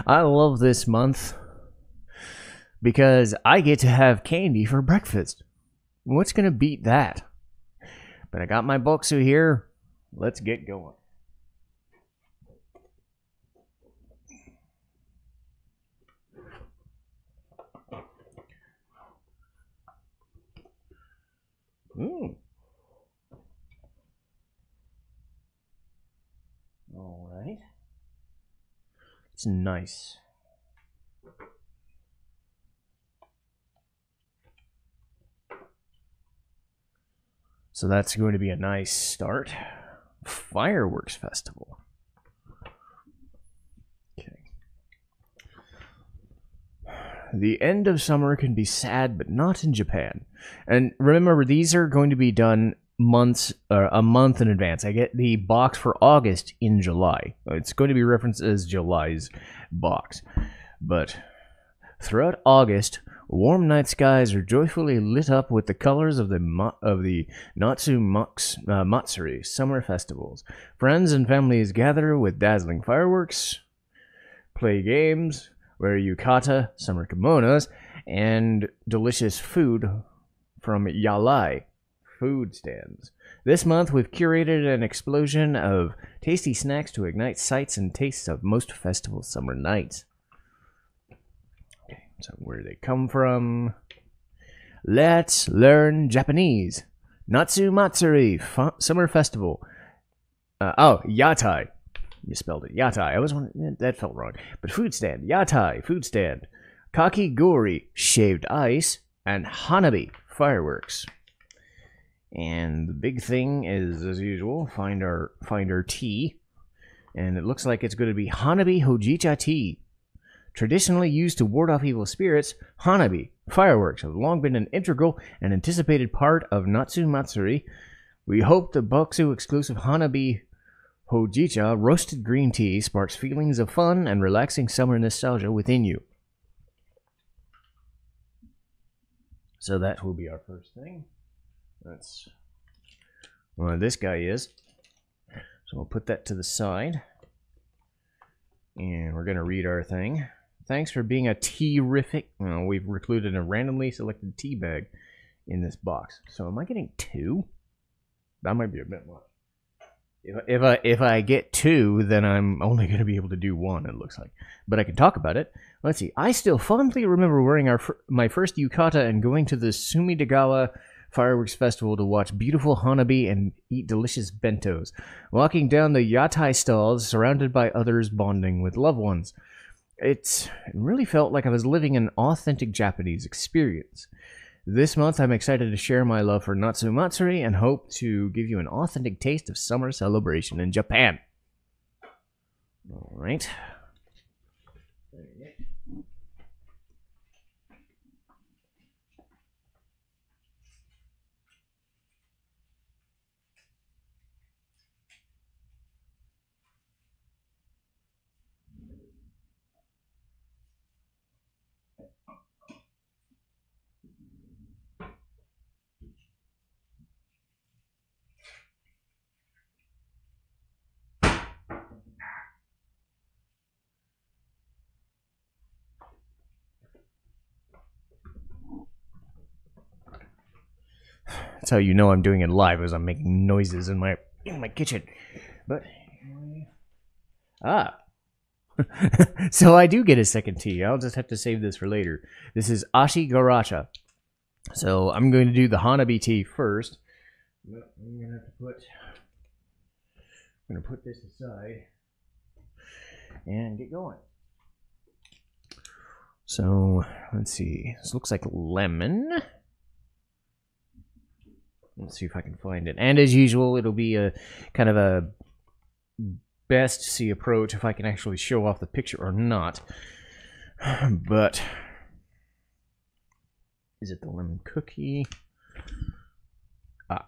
I love this month because I get to have candy for breakfast. What's going to beat that? But I got my Bokksu here. Let's get going. All right. It's nice. So that's going to be a nice start. Fireworks festival. Okay. The end of summer can be sad, but not in Japan. And remember, these are going to be done a month in advance. I get the box for August in July. It's going to be referenced as July's box. But throughout August, warm night skies are joyfully lit up with the colors of the Natsu Matsuri summer festivals. Friends and families gather with dazzling fireworks, play games, wear yukata, summer kimonos, and delicious food from Yalai food stands. This month, we've curated an explosion of tasty snacks to ignite sights and tastes of most festival summer nights. Okay, so where do they come from? Let's learn Japanese. Natsu Matsuri Summer Festival. Yatai. You spelled it. Yatai. I was wondering, that felt wrong. But food stand. Yatai. Food stand. Kakigori. Shaved ice. And Hanabi. Fireworks. And the big thing is, as usual, find our tea. And it looks like it's going to be Hanabi Hojicha tea. Traditionally used to ward off evil spirits, Hanabi fireworks have long been an integral and anticipated part of Natsu Matsuri. We hope the Bokksu exclusive Hanabi Hojicha roasted green tea sparks feelings of fun and relaxing summer nostalgia within you. So that will be our first thing. That's what this guy is. So we'll put that to the side. And we're going to read our thing. Thanks for being a tea-rific. We've included a randomly selected tea bag in this box. So am I getting 2? That might be a bit much. If I get 2, then I'm only going to be able to do 1, it looks like. But I can talk about it. Let's see. I still fondly remember wearing my first yukata and going to the Sumidagawa Fireworks Festival to watch beautiful Hanabi and eat delicious bentos. Walking down the yatai stalls, surrounded by others bonding with loved ones. It really felt like I was living an authentic Japanese experience. This month, I'm excited to share my love for Natsu Matsuri and hope to give you an authentic taste of summer celebration in Japan. All right. There you go. That's how you know I'm doing it live, as I'm making noises in my kitchen. But so I do get a second tea. I'll just have to save this for later. This is Ashi Garacha. So I'm going to do the Hanabi tea first. I'm gonna put this aside and get going. So let's see. This looks like lemon. Let's see if I can find it. And as usual, it'll be a kind of a best see approach if I can actually show off the picture or not. But is it the lemon cookie?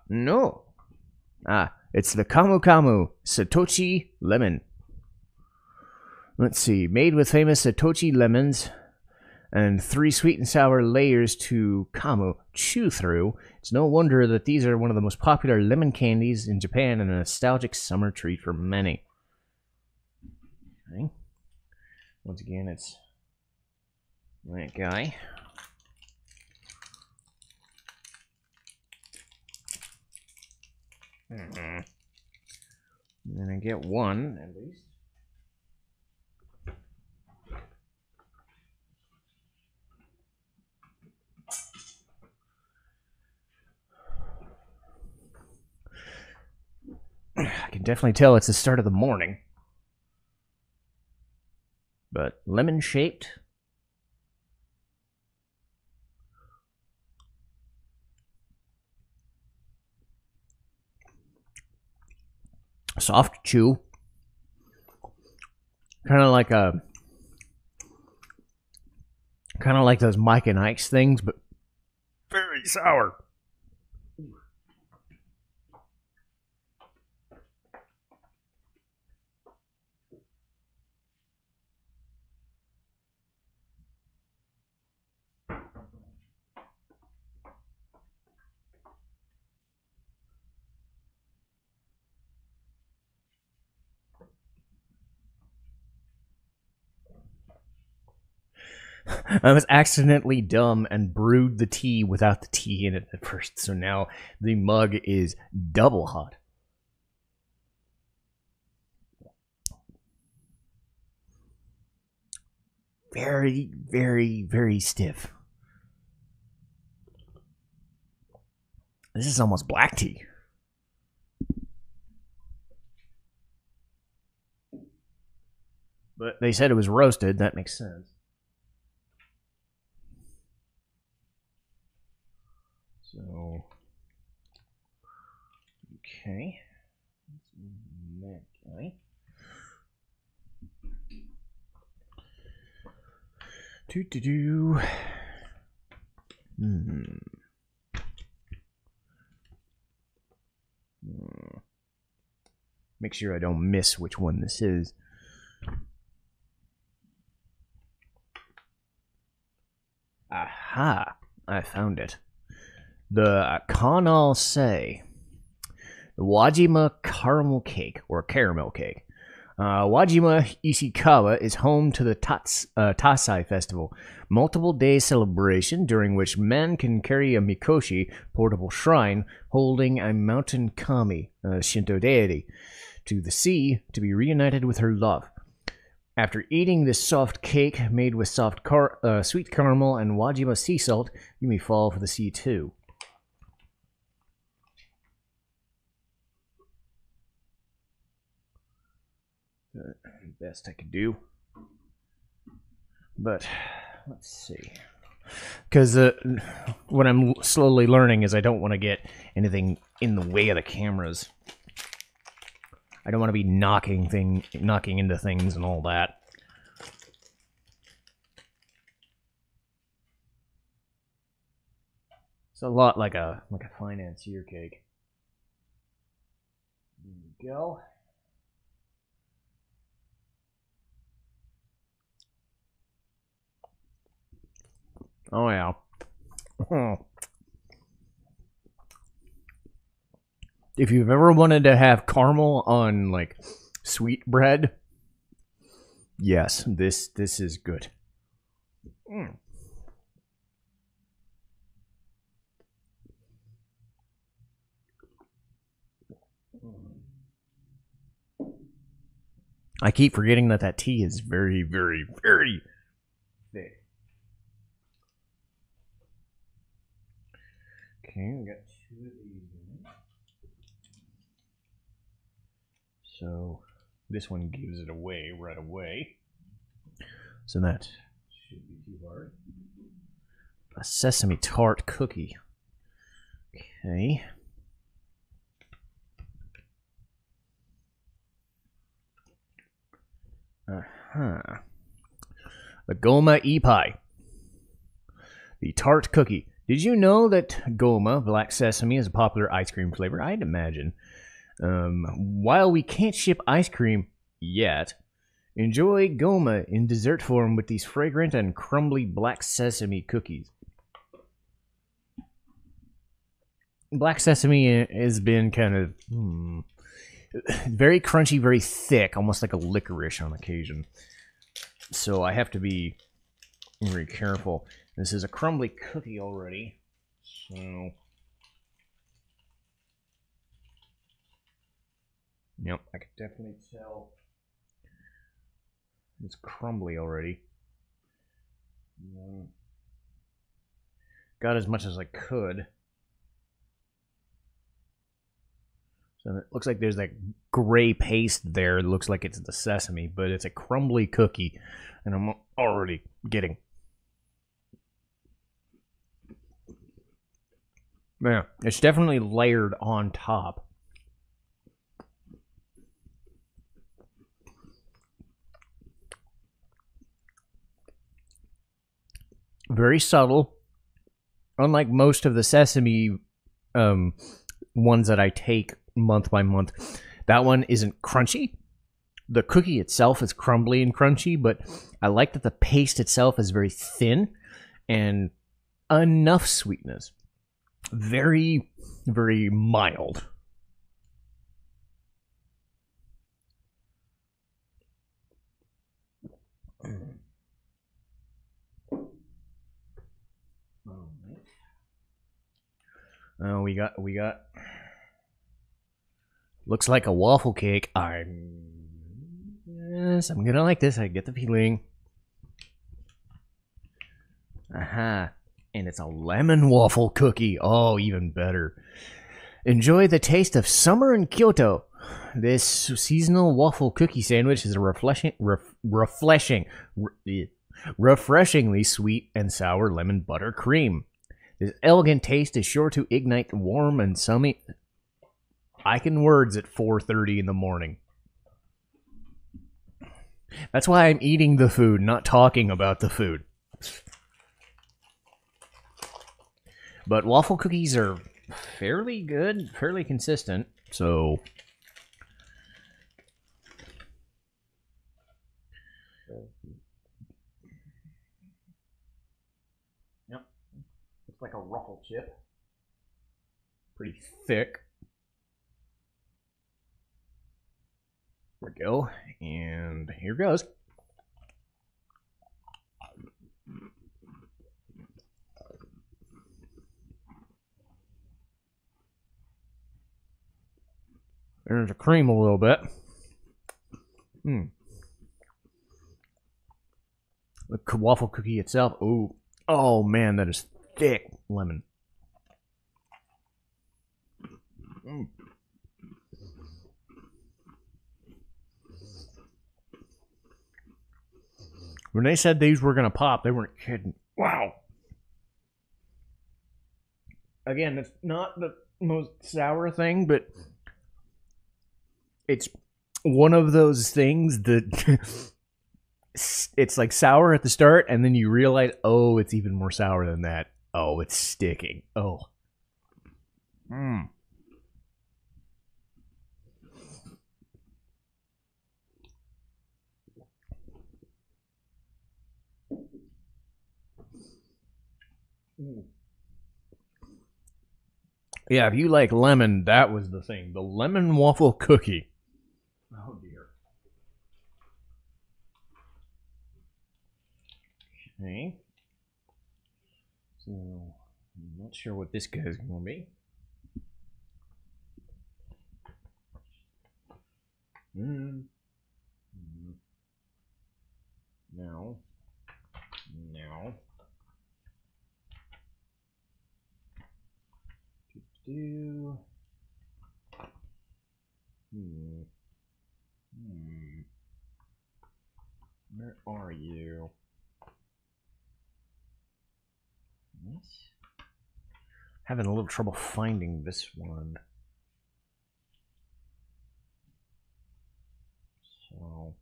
No. It's the Kamu Kamu Satochi lemon. Let's see. Made with famous Satochi lemons and 3 sweet and sour layers to Kamu chew through. It's no wonder that these are one of the most popular lemon candies in Japan and a nostalgic summer treat for many. Okay. Once again, it's that guy. And then I get one, at least. I can definitely tell it's the start of the morning. But lemon-shaped. Soft chew. Kind of like those Mike and Ike's things, but very sour. I was accidentally dumb and brewed the tea without the tea in it at first, so now the mug is double hot. Very, very, very stiff. This is almost black tea. But they said it was roasted, that makes sense. So, okay. That guy. Do. Make sure I don't miss which one this is. Aha! I found it. The Kanal Say. The Wajima Caramel Cake, or Caramel Cake. Wajima Ishikawa is home to the Tatsai Festival, multiple-day celebration during which men can carry a mikoshi, portable shrine, holding a mountain kami, a Shinto deity, to the sea to be reunited with her love. After eating this soft cake made with soft sweet caramel and Wajima sea salt, you may fall for the sea too. Best I could do. But let's see. Because what I'm slowly learning is I don't want to get anything in the way of the cameras. I don't want to be knocking into things and all that. It's a lot like a financier cake. There we go. Oh yeah. If you've ever wanted to have caramel on like sweet bread, yes, this is good. I keep forgetting that tea is very, very, very thick. Okay, we got two of these in. So this one gives it away right away. So that shouldn't be too hard. A sesame tart cookie. Okay. The Goma E-Pie. The tart cookie. Did you know that Goma, black sesame, is a popular ice cream flavor? I'd imagine. While we can't ship ice cream yet, enjoy Goma in dessert form with these fragrant and crumbly black sesame cookies. Black sesame has been kind of very crunchy, very thick, almost like a licorice on occasion. so I have to be very careful. This is a crumbly cookie already, so yep, I can definitely tell it's crumbly already. Got as much as I could. So it looks like there's that gray paste there. It looks like it's the sesame, but it's a crumbly cookie, and I'm already getting. Yeah, it's definitely layered on top. Very subtle. Unlike most of the sesame ones that I take month by month, that one isn't crunchy. The cookie itself is crumbly and crunchy, but I like that the paste itself is very thin and enough sweetness. Very, very mild. Oh, we got. Looks like a waffle cake. Yes, I'm gonna like this. I get the feeling. Aha. And it's a lemon waffle cookie. Oh, even better. Enjoy the taste of summer in Kyoto. This seasonal waffle cookie sandwich is a refreshingly sweet and sour lemon butter cream. This elegant taste is sure to ignite warm and sunny. I can words at 4:30 in the morning. That's why I'm eating the food, not talking about the food. But waffle cookies are fairly good, fairly consistent, so... Yep. Looks like a ruffle chip. Pretty thick. There we go. And here goes. There's the cream a little bit. The waffle cookie itself. Ooh. Oh man, that is thick lemon. When they said these were gonna pop, they weren't kidding. Wow. Again, it's not the most sour thing, but it's one of those things that it's like sour at the start, and then you realize, oh, it's even more sour than that. Oh, it's sticking. Oh. Yeah, if you like lemon, that was the thing. The lemon waffle cookie. Oh, dear. Okay. So, I'm not sure what this guy's going to be. No. Where are you? Yes. Having a little trouble finding this one. So.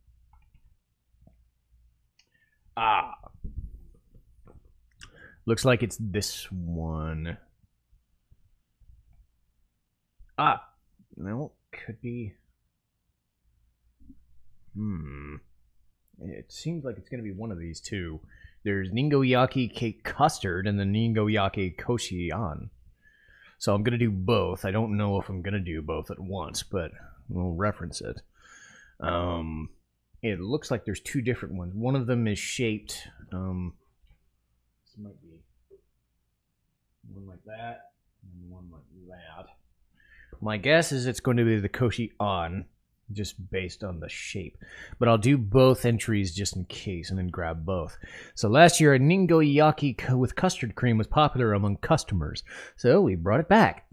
Looks like it's this one. No, could be. It seems like it's going to be one of these two. There's Ningoyaki Cake Custard and the Ningoyaki Koshien. So I'm going to do both. I don't know if I'm going to do both at once, but we'll reference it. it looks like there's two different ones. One of them is shaped. This might be one like that and one like that. My guess is it's going to be the Koshi On, just based on the shape. But I'll do both entries just in case and then grab both. So last year, a Ningoyaki with custard cream was popular among customers, so we brought it back.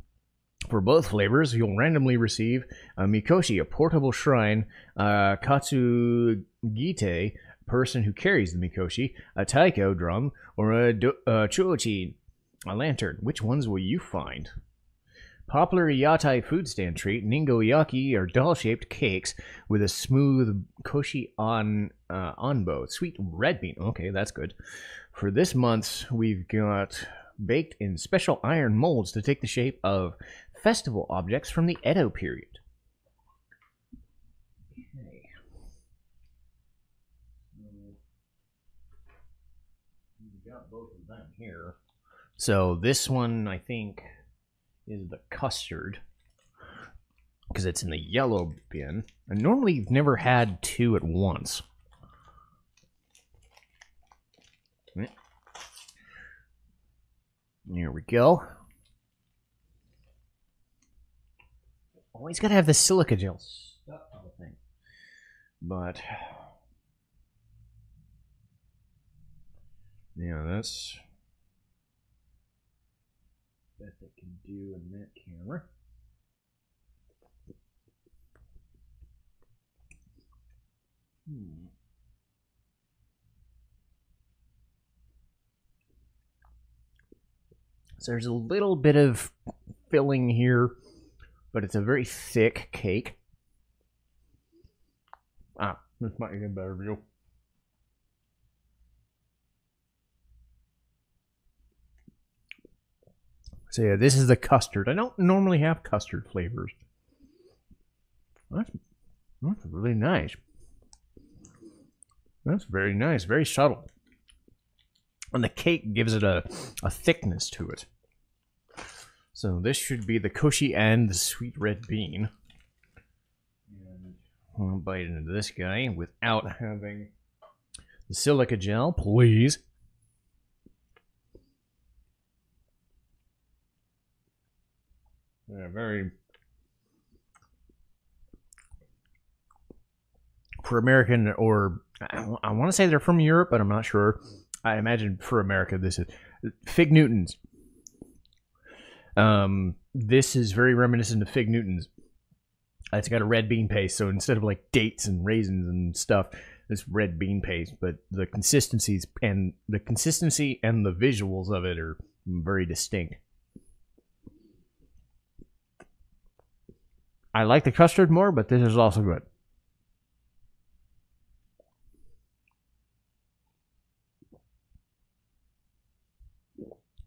For both flavors, you'll randomly receive a Mikoshi, a portable shrine, a Katsugite, person who carries the Mikoshi, a taiko drum, or a chuochi, a lantern. Which ones will you find? Popular Yatai food stand treat, Ningoyaki are doll-shaped cakes with a smooth koshi onbo, sweet red bean. Okay, that's good. For this month, we've got baked in special iron molds to take the shape of festival objects from the Edo period. Okay. We've got both of them here. So this one, I think, is the custard, because it's in the yellow bin. And normally you've never had two at once. There we go. Always gotta have the silica gel stuff on the thing. But yeah, that's best I can do in that camera. So there's a little bit of filling here, but it's a very thick cake. This might get a better view. So yeah, this is the custard. I don't normally have custard flavors. That's really nice. That's very nice, very subtle. And the cake gives it a thickness to it. So this should be the koshi and the sweet red bean. And I'll bite into this guy without having the silica gel, please. Yeah, very... For American, or I want to say they're from Europe, but I'm not sure. I imagine for America this is Fig Newtons. This is very reminiscent of Fig Newtons. It's got a red bean paste, so instead of like dates and raisins and stuff, it's red bean paste. But the consistency and the visuals of it are very distinct. I like the custard more, but this is also good.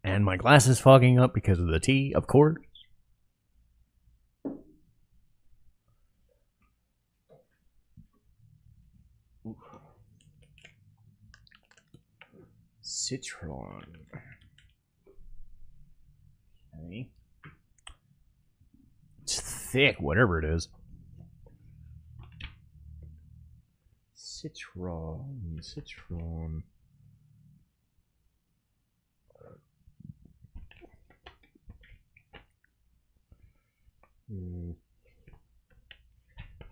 And my glass is fogging up because of the tea, of course. Citron. Okay. It's thick, whatever it is. Citron.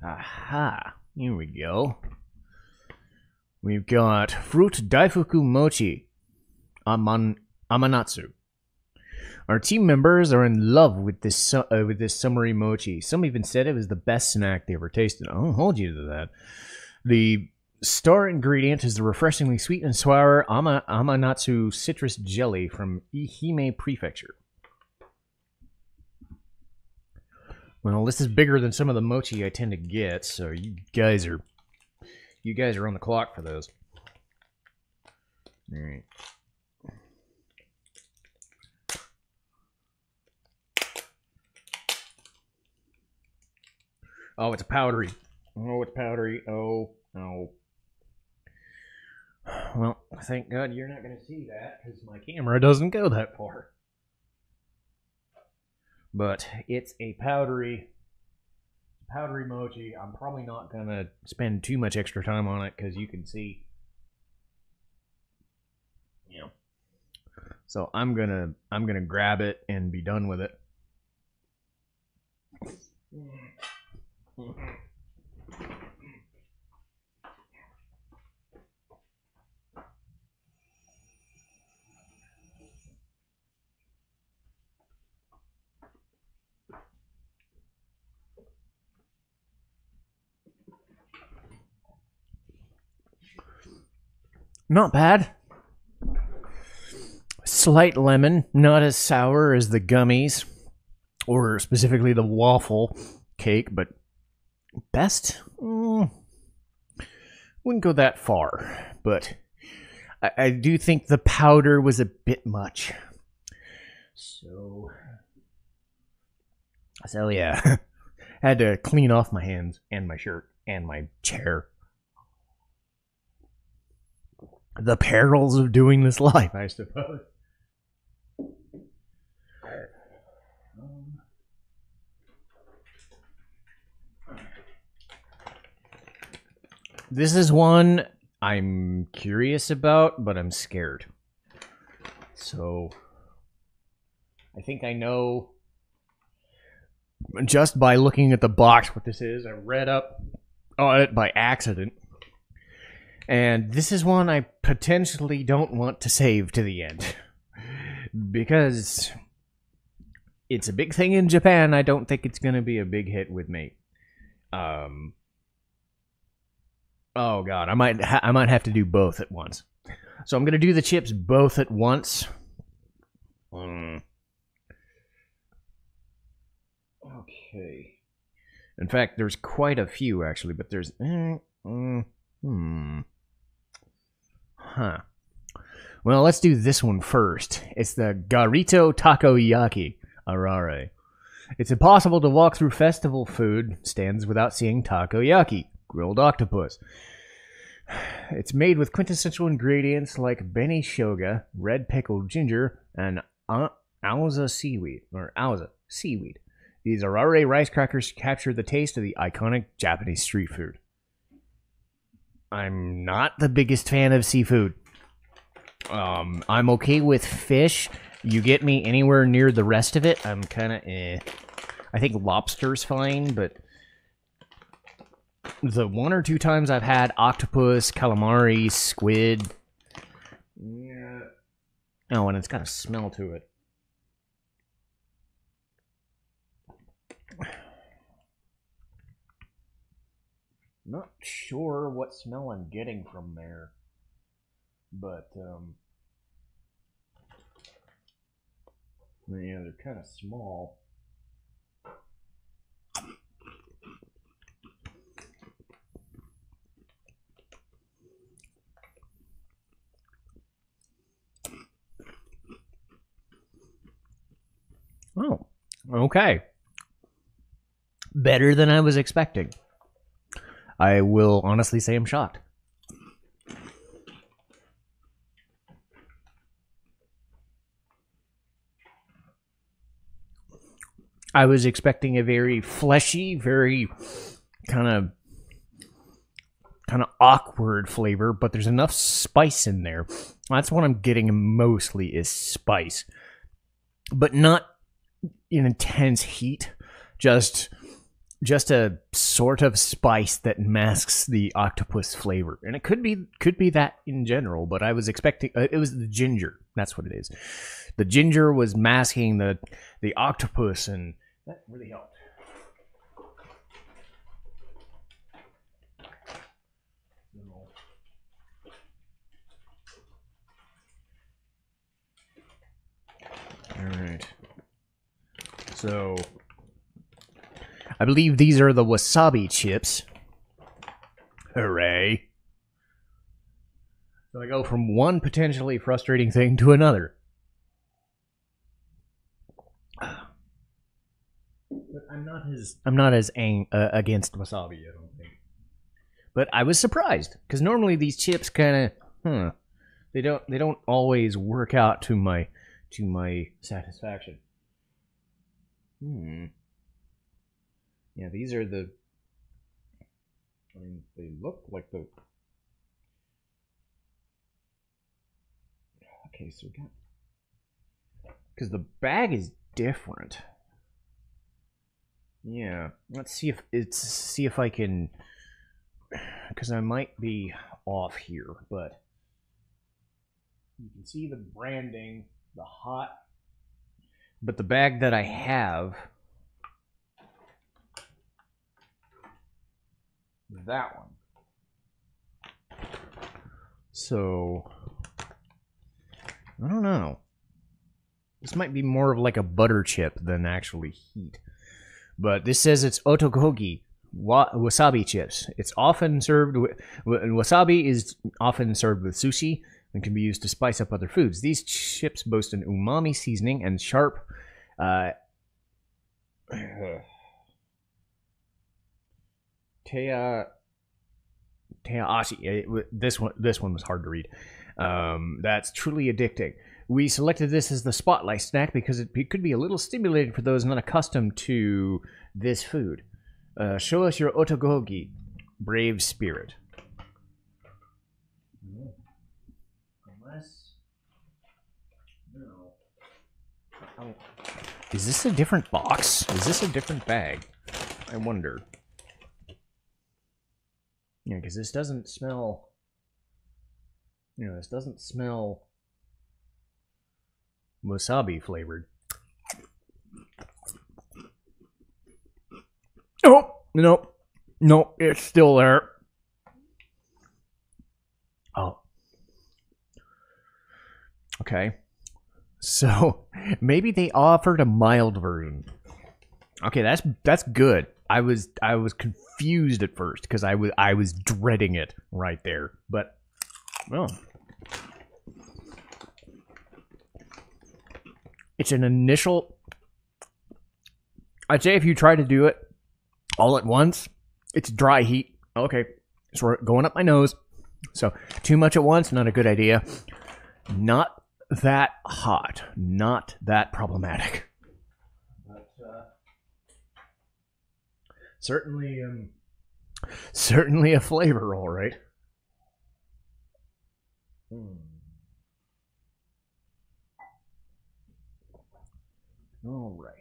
Aha, here we go. We've got fruit daifuku mochi, amanatsu. Our team members are in love with this summery mochi. Some even said it was the best snack they ever tasted. I'll hold you to that. The star ingredient is the refreshingly sweet and sour amanatsu citrus jelly from Ehime Prefecture. Well, this is bigger than some of the mochi I tend to get, so you guys are on the clock for those. All right. Oh, it's a powdery. Oh, it's powdery. Oh, no. Well, thank God you're not going to see that because my camera doesn't go that far. But it's a powdery powdery mochi. I'm probably not gonna spend too much extra time on it because you can see, you know. So I'm gonna grab it and be done with it. Not bad. Slight lemon, not as sour as the gummies, or specifically the waffle cake, but best? Wouldn't go that far, but I do think the powder was a bit much. So yeah, had to clean off my hands and my shirt and my chair. The perils of doing this live, I suppose. This is one I'm curious about, but I'm scared. So I think I know just by looking at the box what this is. I read up on it by accident. And this is one I potentially don't want to save to the end. Because it's a big thing in Japan. I don't think it's going to be a big hit with me. Oh god, I might have to do both at once. So I'm gonna do the chips both at once. Okay. In fact, there's quite a few actually, but there's Well, let's do this one first. It's the Garito Takoyaki Arare. It's impossible to walk through festival food stands without seeing takoyaki. Grilled octopus. It's made with quintessential ingredients like beni shoga, red pickled ginger, and auza seaweed. These arare rice crackers capture the taste of the iconic Japanese street food. I'm not the biggest fan of seafood. I'm okay with fish. You get me anywhere near the rest of it, I'm kind of I think lobster's fine, but the one or two times I've had octopus, calamari, squid. Yeah. Oh, and it's got a smell to it. Not sure what smell I'm getting from there. But, yeah, they're kind of small. Oh, okay. Better than I was expecting. I will honestly say I'm shocked. I was expecting a very fleshy, very kind of awkward flavor, but there's enough spice in there. That's what I'm getting mostly is spice. But not an intense heat, just a sort of spice that masks the octopus flavor. And it could be that in general, but I was expecting it was the ginger. That's what it is. The ginger was masking the octopus, and that really helped. All right. So I believe these are the wasabi chips. Hooray. So I go from one potentially frustrating thing to another. But I'm not as against wasabi, I don't think. But I was surprised because normally these chips kind of, they don't always work out to my satisfaction. Yeah, these are the I mean, they look like the... Okay, so we got... Because the bag is different. Yeah, let's see if I can... Because I might be off here, but... You can see the branding, the hot... But the bag that I have... That one. So... I don't know. This might be more of like a butter chip than actually heat. But this says it's otokogi wasabi chips. It's often served with... Wasabi is often served with sushi and can be used to spice up other foods. These chips boast an umami seasoning and sharp... Teaashi. This one was hard to read. That's truly addicting. We selected this as the spotlight snack because it could be a little stimulating for those not accustomed to this food. Show us your otogogi, brave spirit. Unless... No. Oh. Is this a different box? Is this a different bag? I wonder. Yeah, because this doesn't smell... You know, this doesn't smell... wasabi flavored. Oh, nope. Nope, it's still there. Oh. Okay. So, maybe they offered a mild version. Okay, that's good. I was confused at first because I was dreading it right there. But well, it's an initial... I'd say if you try to do it all at once, it's dry heat. Okay, so we're going up my nose. So too much at once, not a good idea. Not that hot, not that problematic. But certainly a flavor, all right. All right.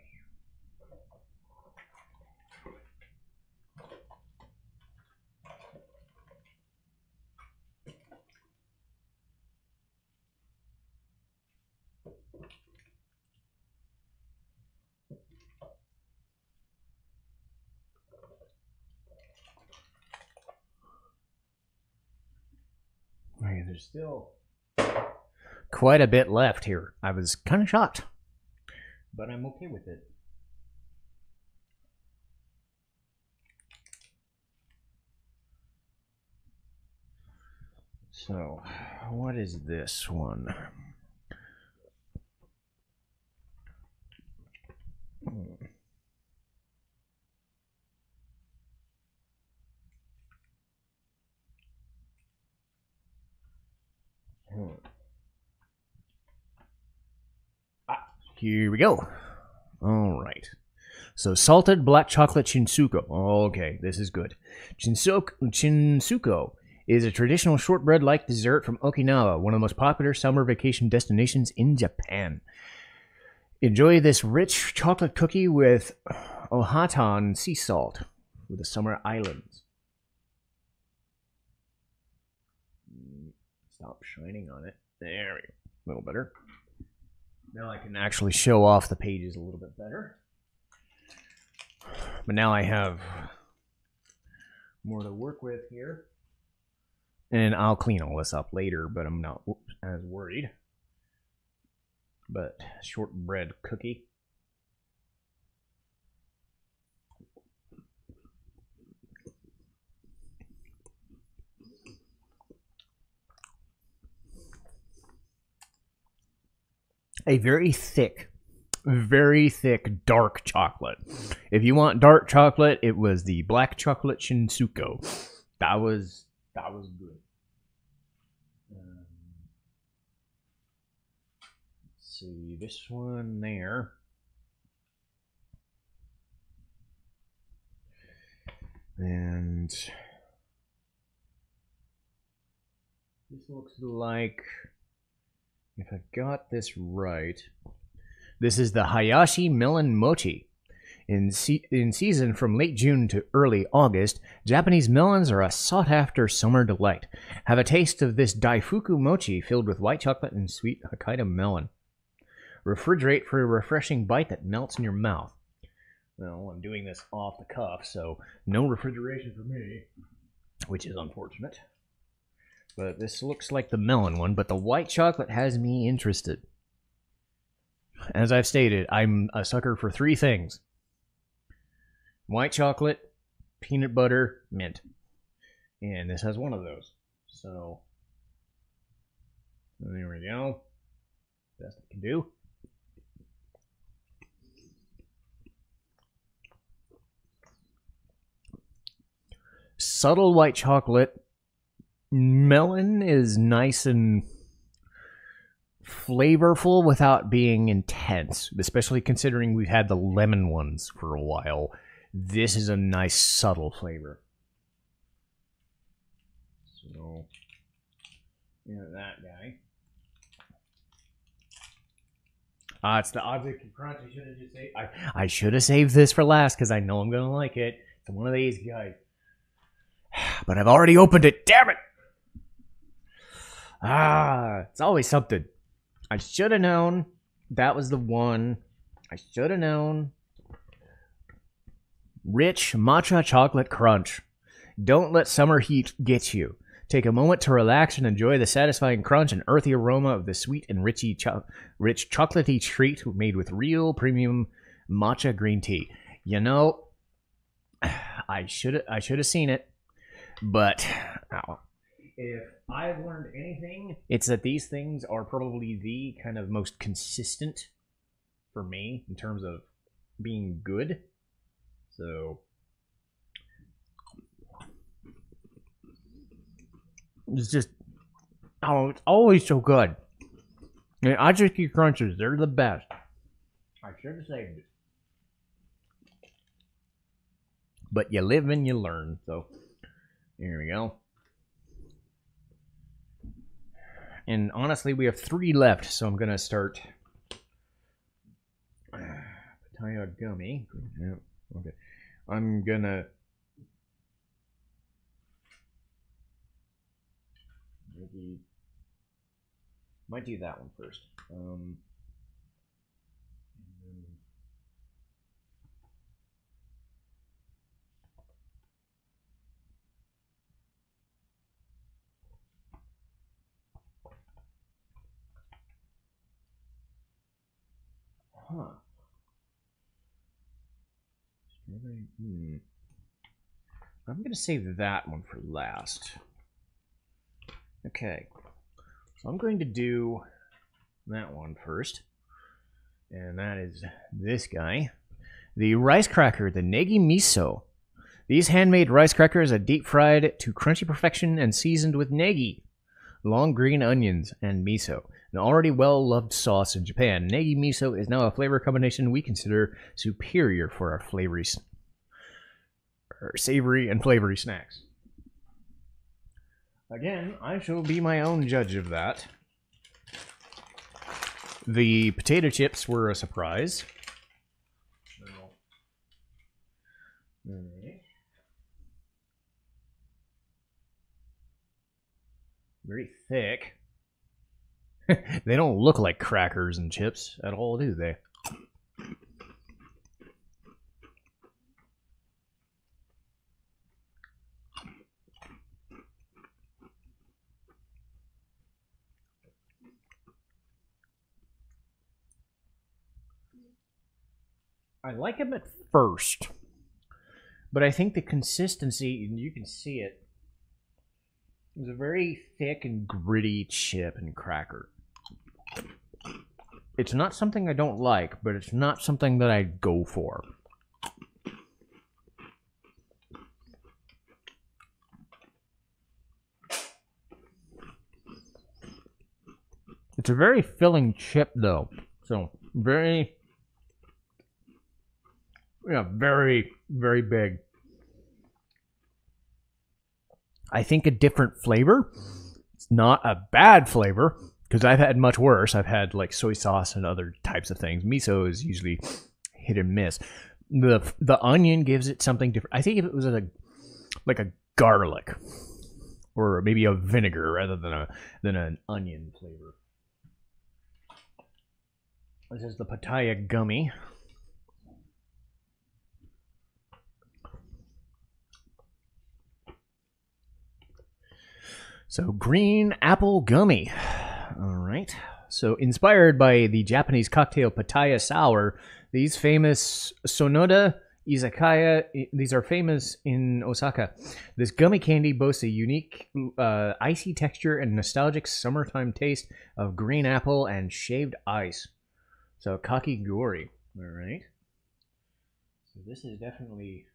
Okay, there's still quite a bit left here. I was kind of shocked, but I'm okay with it. So, what is this one? Here we go. All right. So salted black chocolate chinsuko. Okay, this is good. Chinsuko is a traditional shortbread-like dessert from Okinawa, one of the most popular summer vacation destinations in Japan. Enjoy this rich chocolate cookie with ohatan sea salt for the summer islands. Stop shining on it. There we go. A little better. Now I can actually show off the pages a little bit better. But now I have more to work with here. And I'll clean all this up later, but I'm not as worried. But shortbread cookie. A very thick, dark chocolate. If you want dark chocolate, it was the black chocolate Shinsuko. That was good. Let's see this one there. And This looks like, if I got this right, this is the Hayashi Melon Mochi. In season from late June to early August, Japanese melons are a sought-after summer delight. Have a taste of this Daifuku Mochi filled with white chocolate and sweet Hokkaido melon. Refrigerate for a refreshing bite that melts in your mouth. Well, I'm doing this off the cuff, so no refrigeration for me, which is unfortunate. But this looks like the melon one, but the white chocolate has me interested. As I've stated, I'm a sucker for three things. White chocolate, peanut butter, mint. And this has one of those. So, there we go. Best I can do. Subtle white chocolate. Melon is nice and flavorful without being intense, especially considering we've had the lemon ones for a while. This is a nice subtle flavor. So, yeah, that guy. It's the object of crunch. I should have just saved. I should have saved this for last because I know I'm gonna like it. It's one of these guys. But I've already opened it. Damn it! It's always something. I should have known that was the one. I should have known. Rich Matcha Chocolate Crunch. Don't let summer heat get you. Take a moment to relax and enjoy the satisfying crunch and earthy aroma of the sweet and rich chocolatey treat made with real premium matcha green tea. You know, I should have seen it, but if I've learned anything, it's that these things are probably the kind of most consistent for me in terms of being good. So, it's just, it's always so good. And I just keep crunches. They're the best. I should have saved it. But you live and you learn. So, here we go. And honestly, we have 3 left. So I'm going to start. Papaya gummy. Yeah, okay. I'm going to. Maybe. Might do that one first. I'm going to save that one for last. Okay. So I'm going to do that one first. And that is this guy. The rice cracker, the negi miso. These handmade rice crackers are deep fried to crunchy perfection and seasoned with negi, long green onions, and miso. An already well-loved sauce in Japan, negi miso is now a flavor combination we consider superior for our savory and flavory snacks. Again, I shall be my own judge of that. The potato chips were a surprise. Very thick. They don't look like crackers and chips at all, do they? I like them at first, but I think the consistency, and you can see it, is a very thick and gritty chip and cracker. It's not something I don't like, but it's not something that I'd go for. It's a very filling chip, though. So, very, very, very big. I think a different flavor. It's not a bad flavor, because I've had much worse. I've had like soy sauce and other types of things. Miso is usually hit and miss. The onion gives it something different. I think if it was like a garlic or maybe a vinegar rather than an onion flavor. This is the Pattaya gummy. So, green apple gummy. All right. So, inspired by the Japanese cocktail Pattaya Sour, these famous Sonoda Izakaya, these are famous in Osaka. This gummy candy boasts a unique icy texture and nostalgic summertime taste of green apple and shaved ice. So, kakigori. All right. So, this is definitely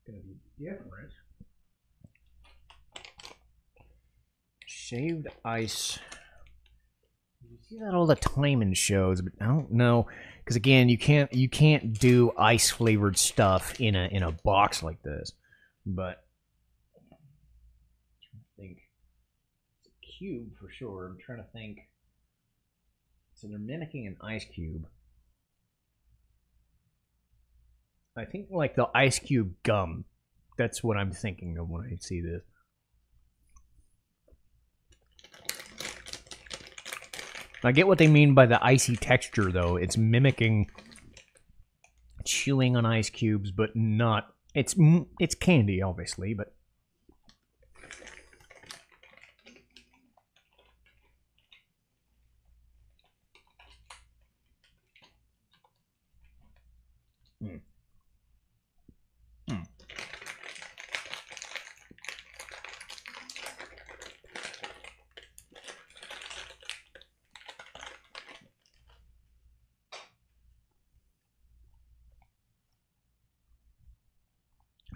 going to be different. Shaved ice. You see that all the time in shows, but I don't know, because again, you can't do ice flavored stuff in a box like this. But I'm trying to think, it's a cube for sure. I'm trying to think. So they're mimicking an ice cube. I think like the ice cube gum. That's what I'm thinking of when I see this. I get what they mean by the icy texture, though. It's mimicking chewing on ice cubes, but not. It's candy, obviously, but.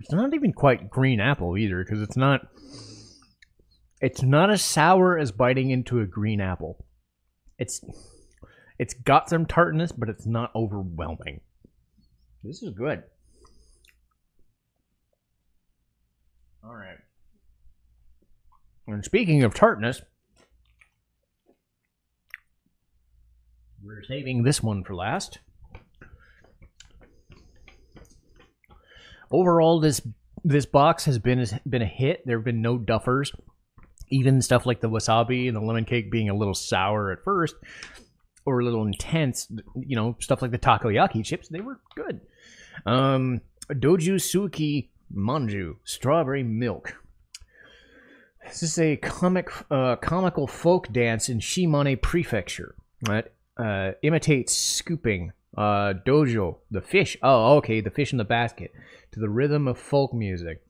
It's not even quite green apple either, because it's not as sour as biting into a green apple. It's got some tartness, but it's not overwhelming. This is good. All right. And speaking of tartness, we're saving this one for last. Overall, this box has been a hit. There have been no duffers. Even stuff like the wasabi and the lemon cake being a little sour at first, or a little intense, you know, stuff like the takoyaki chips, they were good. Doju Suki Manju, strawberry milk. This is a comical folk dance in Shimane Prefecture that imitates scooping dojo, the fish. Oh, okay, the fish in the basket, to the rhythm of folk music.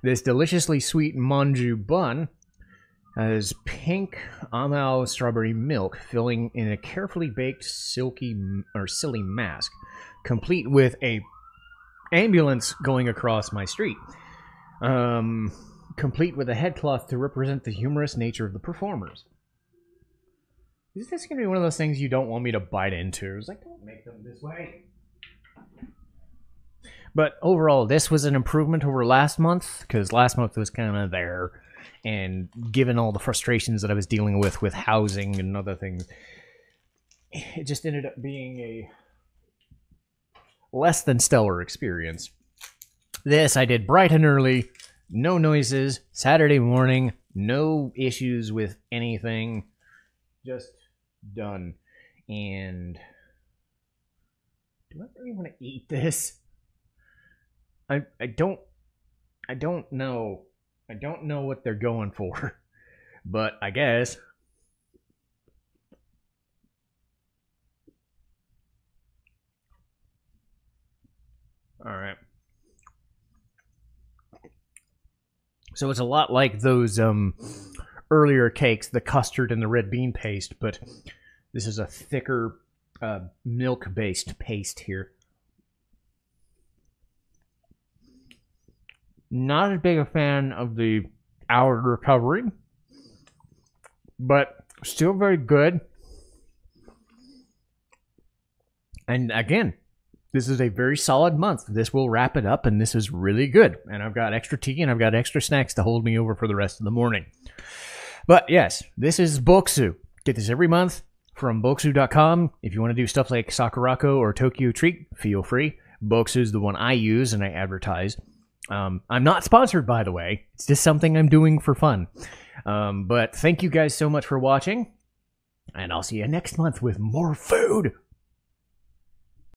This deliciously sweet manju bun has pink amao strawberry milk filling in a carefully baked silky mask, complete with a ambulance going across my street. Complete with a headcloth to represent the humorous nature of the performers. Is this going to be one of those things you don't want me to bite into? It's like, don't make them this way. But overall, this was an improvement over last month, because last month was kind of there. And given all the frustrations that I was dealing with housing and other things, it just ended up being a less than stellar experience. This I did bright and early, no noises, Saturday morning, no issues with anything, just done. And do I really want to eat this? I don't know. I don't know what they're going for, but I guess. All right. So it's a lot like those earlier cakes, the custard and the red bean paste, but this is a thicker milk-based paste here. Not as big a fan of the hour recovery, but still very good. And again, This is a very solid month. This will wrap it up, and this is really good. And I've got extra tea, and I've got extra snacks to hold me over for the rest of the morning. But yes, this is Bokksu. Get this every month from Bokksu.com. If you want to do stuff like Sakurako or Tokyo Treat, feel free. Bokksu is the one I use and I advertise. I'm not sponsored, by the way. It's just something I'm doing for fun. But thank you guys so much for watching. And I'll see you next month with more food.